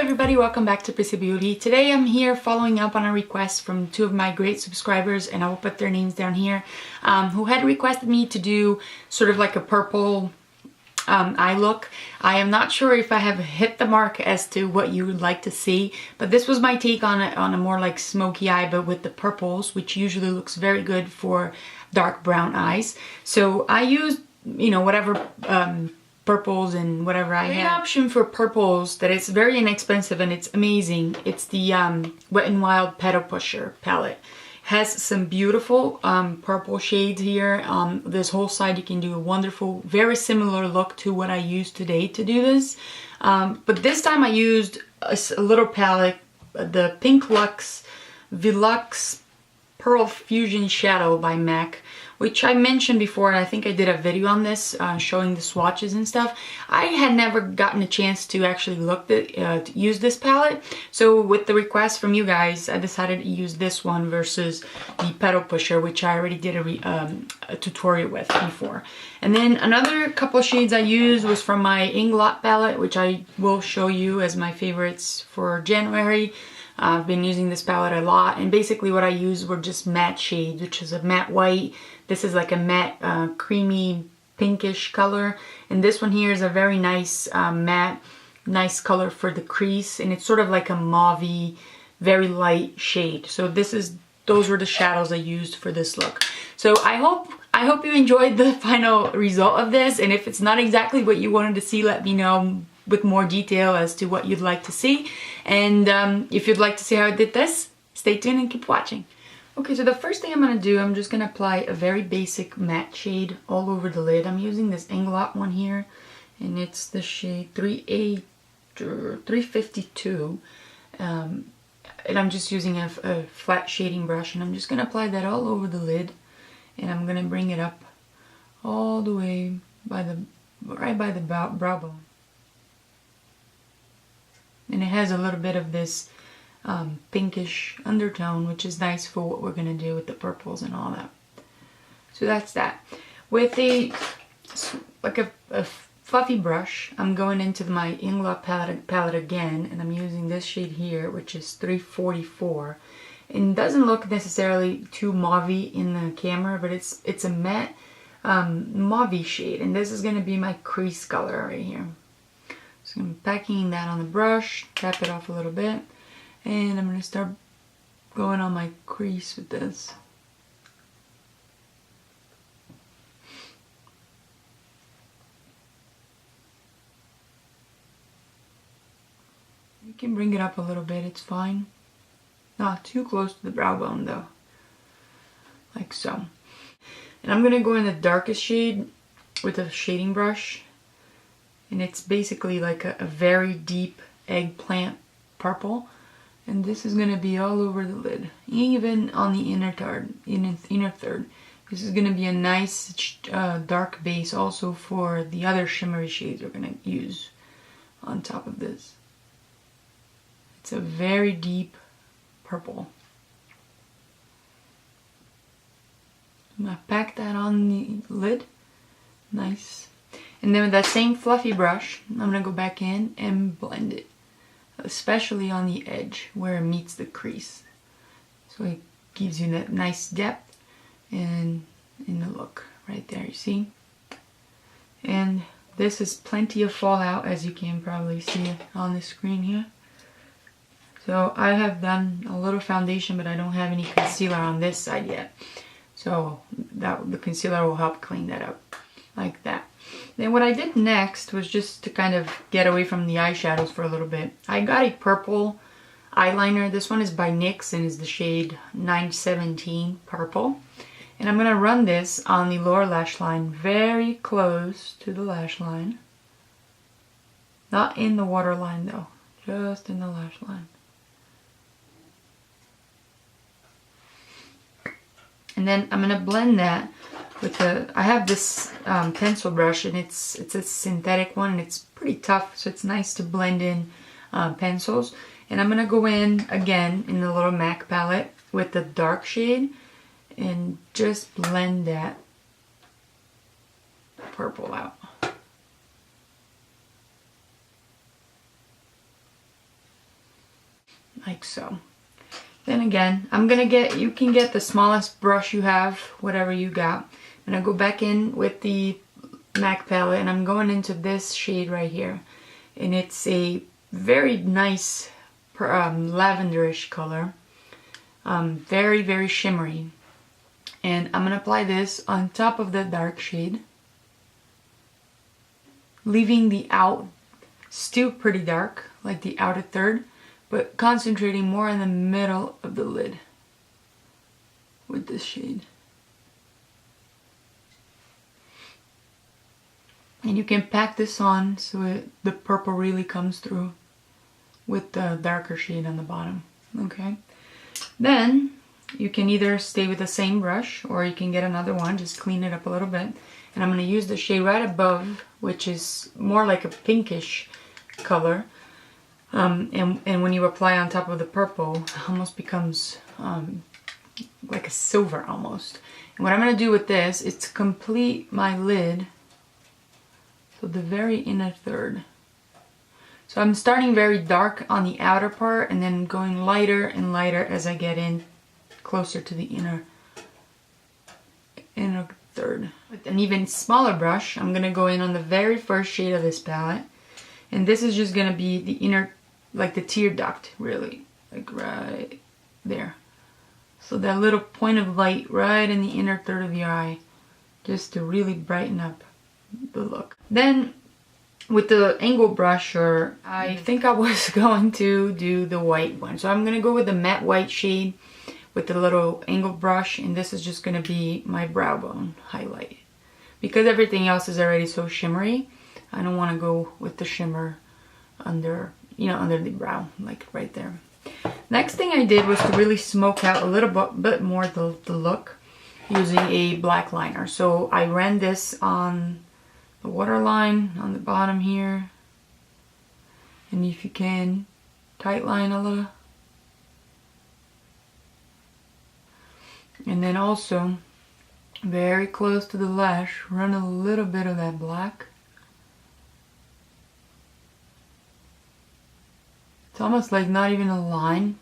everybody, welcome back to Prissy Beauty. Today I'm here following up on a request from two of my great subscribers, and I will put their names down here, who had requested me to do sort of like a purple eye look. I am not sure if I have hit the mark as to what you would like to see, but this was my take on a more like smoky eye, but with the purples, which usually looks very good for dark brown eyes. So I used, you know, whatever purples and whatever I have. Great option for purples that is very inexpensive and it's amazing. It's the Wet n Wild Petal Pusher palette. Has some beautiful purple shades here. This whole side you can do a wonderful, very similar look to what I used today to do this. But this time I used a little palette, the Pink Luxe Velux Pearl Fusion Shadow by MAC, which I mentioned before, and I think I did a video on this showing the swatches and stuff. I had never gotten a chance to actually look to use this palette, so with the request from you guys, I decided to use this one versus the Petal Pusher, which I already did a tutorial with before. And then another couple of shades I used was from my Inglot palette, which I will show you as my favorites for January. I've been using this palette a lot, and basically what I used were just matte shades, which is a matte white. This is like a matte creamy pinkish color, and this one here is a very nice matte, nice color for the crease, and it's sort of like a mauvey, very light shade. So those were the shadows I used for this look. So I hope you enjoyed the final result of this, and if it's not exactly what you wanted to see, let me know with more detail as to what you'd like to see. And if you'd like to see how I did this, stay tuned and keep watching. Okay, so the first thing I'm going to do, I'm just going to apply a very basic matte shade all over the lid. I'm using this Inglot one here, and it's the shade 352. And I'm just using a flat shading brush, and I'm just going to apply that all over the lid, and I'm going to bring it up all the way right by the brow bone. And it has a little bit of this pinkish undertone, which is nice for what we're going to do with the purples and all that. So that's that. With a fluffy brush, I'm going into my Inglot palette again, and I'm using this shade here, which is 344. And it doesn't look necessarily too mauvey in the camera, but it's a matte mauvey shade, and this is going to be my crease color right here. So I'm packing that on the brush, tap it off a little bit, and I'm going to start going on my crease with this. You can bring it up a little bit, it's fine. Not too close to the brow bone though. Like so. And I'm going to go in the darkest shade with a shading brush. And it's basically like a very deep eggplant purple. And this is going to be all over the lid, even on the inner third. This is going to be a nice dark base also for the other shimmery shades we're going to use on top of this. It's a very deep purple. I'm going to pack that on the lid. Nice. And then with that same fluffy brush, I'm going to go back in and blend it. Especially on the edge where it meets the crease. So it gives you that nice depth and in the look right there, you see? And this is plenty of fallout, as you can probably see on the screen here. So I have done a little foundation, but I don't have any concealer on this side yet. So the concealer will help clean that up like that. Then what I did next was just to kind of get away from the eyeshadows for a little bit. I got a purple eyeliner. This one is by NYX and is the shade 917 Purple. And I'm going to run this on the lower lash line, very close to the lash line. Not in the waterline though, just in the lash line. And then I'm going to blend that with I have this pencil brush, and it's a synthetic one, and it's pretty tough, so it's nice to blend in pencils. And I'm going to go in again in the little MAC palette with the dark shade and just blend that purple out. like so. Then again, you can get the smallest brush you have, whatever you got. And I go back in with the MAC palette and I'm going into this shade right here. And it's a very nice lavenderish color. Very, very shimmery. And I'm gonna apply this on top of the dark shade, leaving the out still pretty dark, like the outer third, but concentrating more in the middle of the lid with this shade. And you can pack this on so the purple really comes through with the darker shade on the bottom. Okay. Then you can either stay with the same brush or you can get another one, just clean it up a little bit. And I'm going to use the shade right above, which is more like a pinkish color. And when you apply on top of the purple, it almost becomes like a silver almost. And what I'm going to do with this is to complete my lid, so the very inner third. So I'm starting very dark on the outer part and then going lighter and lighter as I get in closer to the inner third. With an even smaller brush, I'm going to go in on the very first shade of this palette. And this is just going to be the inner, like the tear duct, really. Like right there. So that little point of light right in the inner third of your eye. Just to really brighten up the look. Then with the angle brush, or I think I was going to do the white one. So I'm going to go with the matte white shade with the little angle brush, and this is just going to be my brow bone highlight. Because everything else is already so shimmery, I don't want to go with the shimmer under, you know, under the brow, like right there. Next thing I did was to really smoke out a little bit more the look using a black liner. So I ran this on the waterline on the bottom here, and if you can, tight line a little. And then also, very close to the lash, run a little bit of that black. It's almost like not even a line.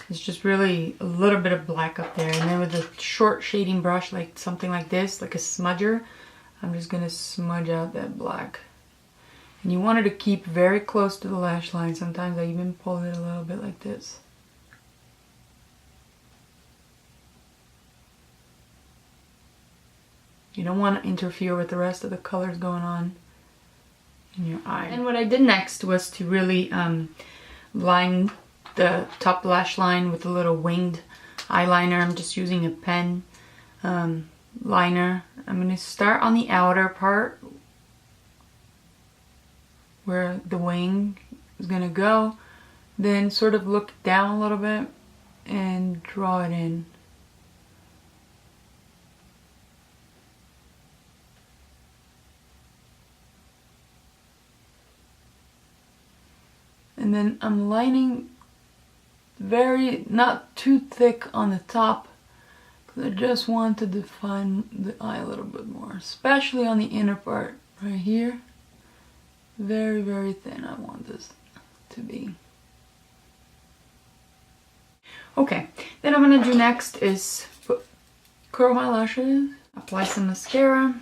It's just really a little bit of black up there. And then with a short shading brush, like something like this, like a smudger, I'm just going to smudge out that black. And you want it to keep very close to the lash line. Sometimes I even pull it a little bit like this. You don't want to interfere with the rest of the colors going on in your eye. And what I did next was to really line the top lash line with a little winged eyeliner. I'm just using a pen liner. I'm going to start on the outer part where the wing is going to go, then sort of look down a little bit and draw it in. And then I'm lining not too thick on the top, because I just want to define the eye a little bit more, especially on the inner part right here. Very, very thin I want this to be. Okay, then I'm going to do next is curl my lashes, apply some mascara.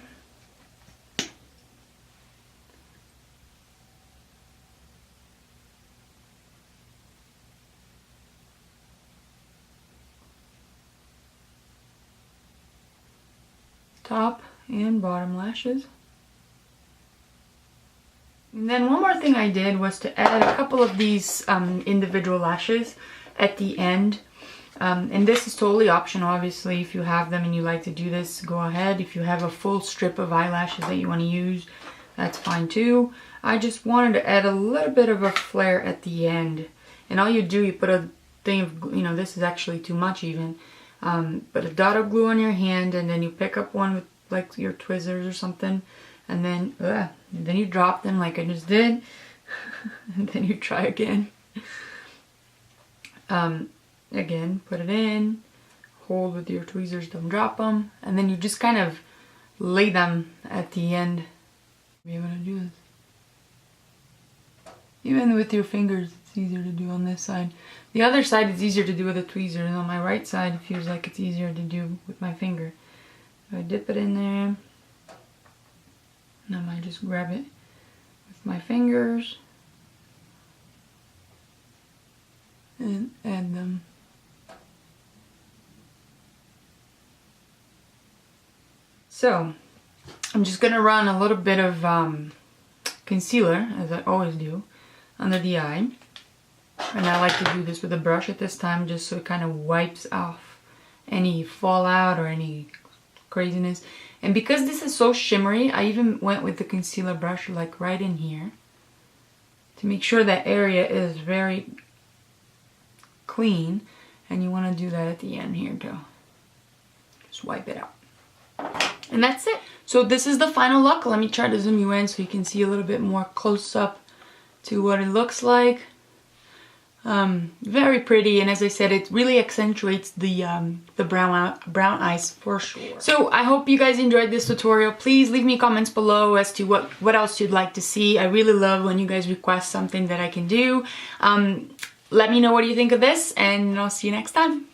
Top and bottom lashes. And then one more thing I did was to add a couple of these individual lashes at the end. And this is totally optional, obviously. If you have them and you like to do this, go ahead. If you have a full strip of eyelashes that you want to use, that's fine too. I just wanted to add a little bit of a flare at the end. And all you do, you put a thing of, you know, this is actually too much even. Put a dot of glue on your hand, and then you pick up one with like your tweezers or something, and then you drop them like I just did, and then you try again. Again, put it in, hold with your tweezers, don't drop them, and then you just kind of lay them at the end. Be able to do this. Even with your fingers, it's It's easier to do on this side. The other side is easier to do with a tweezer, and on my right side it feels like it's easier to do with my finger. So I dip it in there, and I might just grab it with my fingers and add them. So I'm just gonna run a little bit of concealer, as I always do, under the eye. And I like to do this with a brush at this time, just so it kind of wipes off any fallout or any craziness. And because this is so shimmery, I even went with the concealer brush like right in here to make sure that area is very clean. And you want to do that at the end here too. Just wipe it out. And that's it. So this is the final look. Let me try to zoom you in so you can see a little bit more close up to what it looks like. Very pretty, and as I said, it really accentuates the brown eyes for sure. So I hope you guys enjoyed this tutorial. Please leave me comments below as to what else you'd like to see. I really love when you guys request something that I can do. Let me know what you think of this, and I'll see you next time.